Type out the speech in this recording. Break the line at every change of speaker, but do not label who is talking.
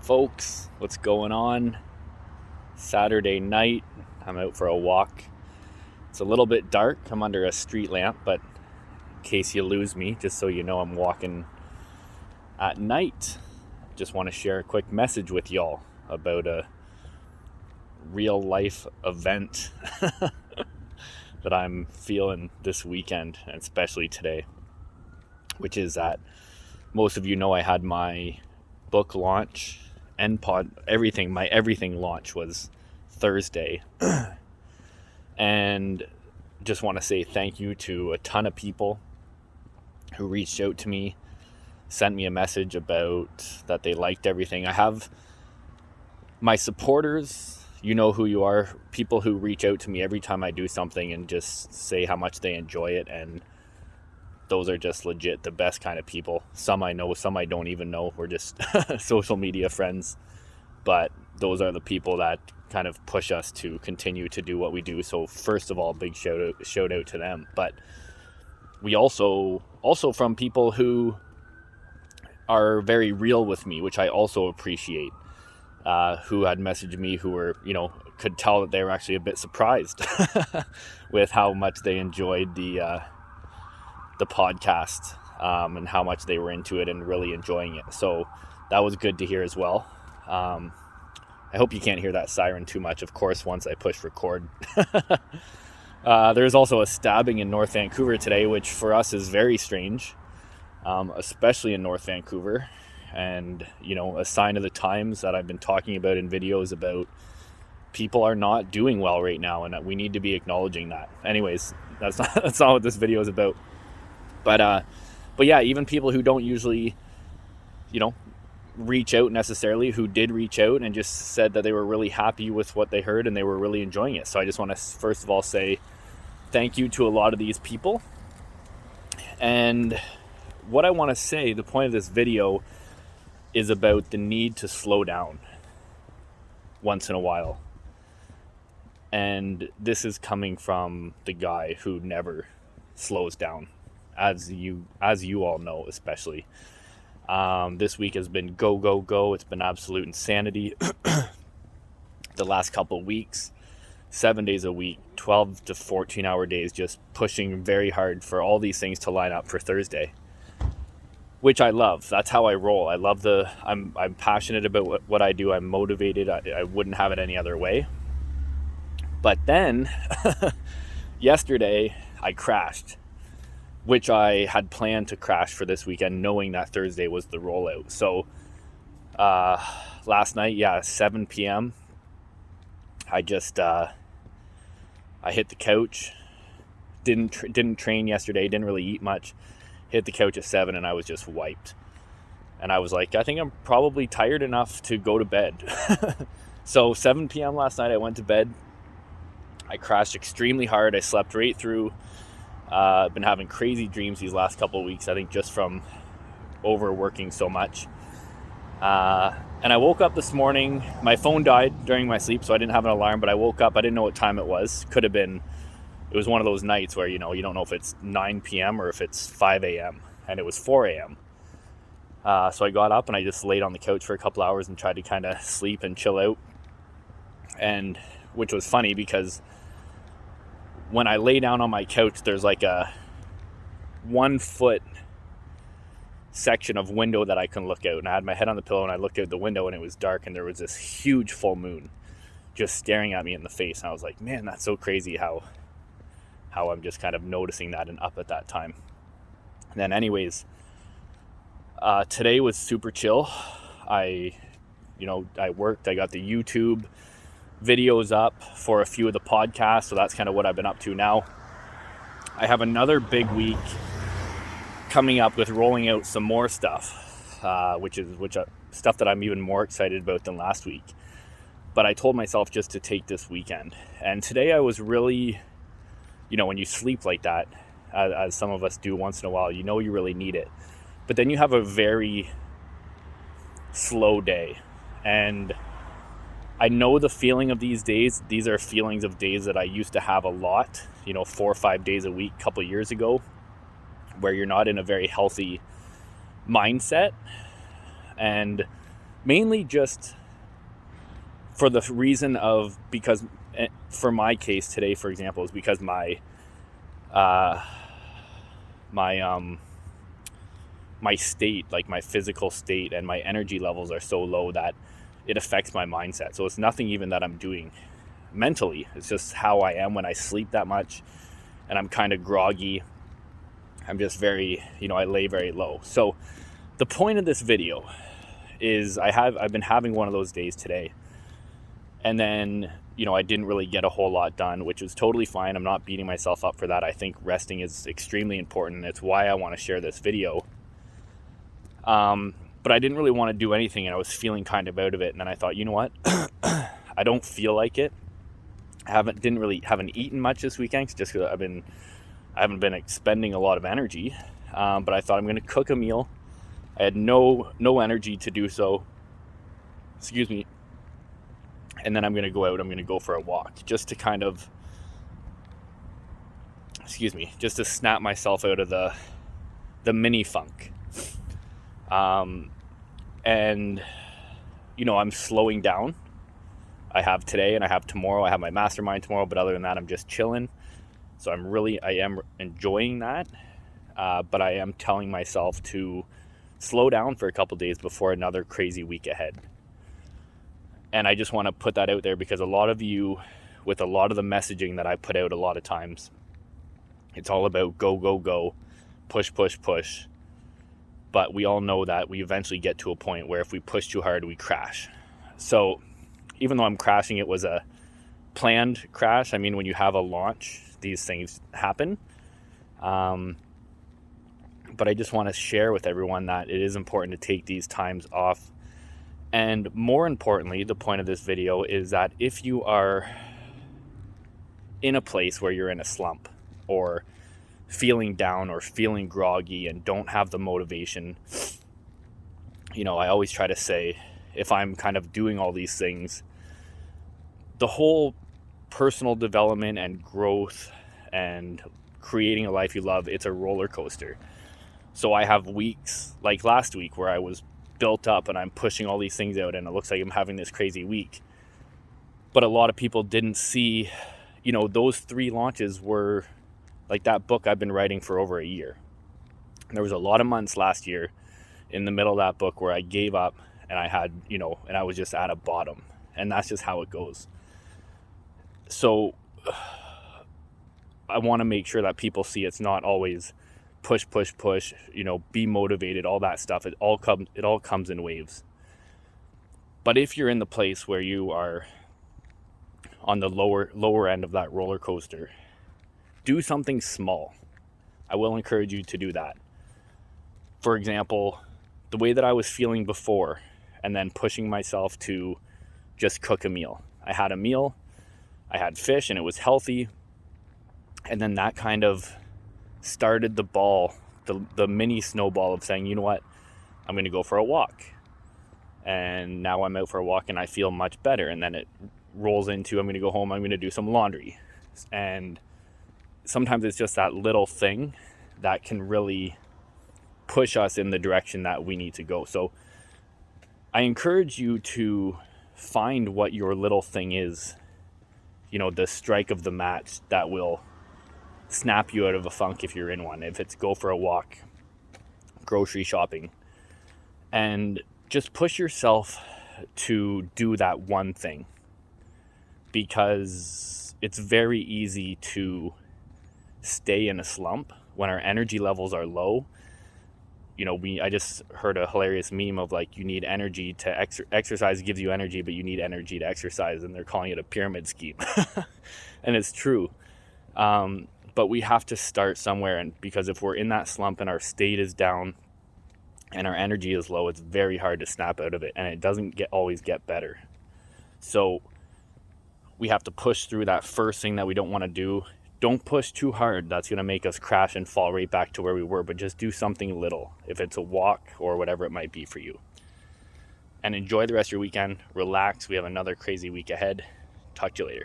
Folks, what's going on? Saturday night, I'm out for a walk. It's a little bit dark. I'm under a street lamp, but in case you lose me, just so you know I'm walking at night. Just want to share a quick message with y'all about a real life event that I'm feeling this weekend, and especially today, which is that most of you know I had my book launch and my everything launch was Thursday. And just want to say thank you to a ton of people who reached out to me, sent me a message about that they liked everything. I have my supporters, you know who you are, people who reach out to me every time I do something and just say how much they enjoy it, and those are just legit the best kind of people. Some I know, some I don't even know. We're just social media friends. But those are the people that kind of push us to continue to do what we do. So first of all, big shout out to them. But we also from people who are very real with me, which I also appreciate, who had messaged me, who were, could tell that they were actually a bit surprised with how much they enjoyed the podcast, and how much they were into it and really enjoying it. So that was good to hear as well. I hope you can't hear that siren too much, of course, once I push record. There's also a stabbing in North Vancouver today, which for us is very strange, especially in North Vancouver. And, a sign of the times that I've been talking about in videos about people are not doing well right now, and that we need to be acknowledging that. Anyways, that's not what this video is about. But yeah, even people who don't usually, reach out necessarily, who did reach out and just said that they were really happy with what they heard and they were really enjoying it. So I just want to first of all say thank you to a lot of these people. And what I want to say, the point of this video is about the need to slow down once in a while. And this is coming from the guy who never slows down, as you all know, especially. This week has been go, go, go. It's been absolute insanity. The last couple of weeks, 7 days a week, 12 to 14 hour days, just pushing very hard for all these things to line up for Thursday, which I love. That's how I roll. I love I'm passionate about what I do. I'm motivated. I wouldn't have it any other way. But then yesterday I crashed, which I had planned to crash for this weekend, knowing that Thursday was the rollout. So last night, 7 p.m., I just I hit the couch. Didn't train yesterday. Didn't really eat much. Hit the couch at 7, and I was just wiped. And I was like, I think I'm probably tired enough to go to bed. So 7 p.m. last night, I went to bed. I crashed extremely hard. I slept right through. I've been having crazy dreams these last couple of weeks, I think just from overworking so much. And I woke up this morning. My phone died during my sleep, so I didn't have an alarm, but I woke up. I didn't know what time it was. It was one of those nights where, you don't know if it's 9 p.m. or if it's 5 a.m. And it was 4 a.m. So I got up and I just laid on the couch for a couple hours and tried to kind of sleep and chill out. And which was funny because when I lay down on my couch, there's like a 1 foot section of window that I can look out. And I had my head on the pillow and I looked out the window and it was dark and there was this huge full moon just staring at me in the face. And I was like, man, that's so crazy how I'm just kind of noticing that and up at that time. And then anyways, today was super chill. I worked. I got the YouTube videos up for a few of the podcasts, so that's kind of what I've been up to now. I have another big week coming up with rolling out some more stuff, which stuff that I'm even more excited about than last week. But I told myself just to take this weekend, and today I was really, when you sleep like that, as some of us do once in a while, you really need it, but then you have a very slow day. And I know the feeling of these days. These are feelings of days that I used to have a lot, 4 or 5 days a week a couple of years ago, where you're not in a very healthy mindset. And mainly just for the reason of, because for my case today, for example, is because my state, like my physical state and my energy levels are so low that it affects my mindset. So it's nothing even that I'm doing mentally. It's just how I am when I sleep that much and I'm kind of groggy. I'm just very, I lay very low. So the point of this video is I've been having one of those days today. And then, I didn't really get a whole lot done, which is totally fine. I'm not beating myself up for that. I think resting is extremely important. It's why I want to share this video. But I didn't really want to do anything, and I was feeling kind of out of it. And then I thought, you know what? I don't feel like it. I haven't eaten much this weekend just because I haven't been expending a lot of energy. But I thought I'm going to cook a meal. I had no energy to do so. Excuse me. And then I'm going to go out. I'm going to go for a walk just to kind of, just to snap myself out of the mini funk. And, I'm slowing down. I have today and I have tomorrow. I have my mastermind tomorrow, but other than that, I'm just chilling. So I am enjoying that. But I am telling myself to slow down for a couple days before another crazy week ahead. And I just want to put that out there because a lot of you, with a lot of the messaging that I put out a lot of times, it's all about go, go, go, push, push, push. But we all know that we eventually get to a point where if we push too hard, we crash. So even though I'm crashing, it was a planned crash. I mean, when you have a launch, these things happen. But I just want to share with everyone that it is important to take these times off. And more importantly, the point of this video is that if you are in a place where you're in a slump or feeling down or feeling groggy and don't have the motivation, I always try to say, if I'm kind of doing all these things, the whole personal development and growth and creating a life you love, it's a roller coaster. So I have weeks like last week where I was built up and I'm pushing all these things out and it looks like I'm having this crazy week. But a lot of people didn't see, those 3 launches were like that book I've been writing for over a year. And there was a lot of months last year in the middle of that book where I gave up and I had, and I was just at a bottom. And that's just how it goes. So I want to make sure that people see it's not always push, push, push, be motivated, all that stuff. It all comes in waves. But if you're in the place where you are on the lower end of that roller coaster, do something small. I will encourage you to do that. For example, the way that I was feeling before, and then pushing myself to just cook a meal. I had a meal, I had fish, and it was healthy. And then that kind of started the ball, the mini snowball of saying, you know what, I'm going to go for a walk. And now I'm out for a walk and I feel much better. And then it rolls into, I'm going to go home, I'm going to do some laundry. And sometimes it's just that little thing that can really push us in the direction that we need to go. So I encourage you to find what your little thing is, the strike of the match that will snap you out of a funk if you're in one. If it's go for a walk, grocery shopping, and just push yourself to do that one thing, because it's very easy to stay in a slump when our energy levels are low. I just heard a hilarious meme of like, you need energy to exercise gives you energy, but you need energy to exercise, and they're calling it a pyramid scheme. And it's true. But we have to start somewhere, and because if we're in that slump and our state is down and our energy is low, it's very hard to snap out of it, and it doesn't always get better. So we have to push through that first thing that we don't want to do. Don't push too hard. That's going to make us crash and fall right back to where we were, but just do something little, if it's a walk or whatever it might be for you. And enjoy the rest of your weekend. Relax. We have another crazy week ahead. Talk to you later.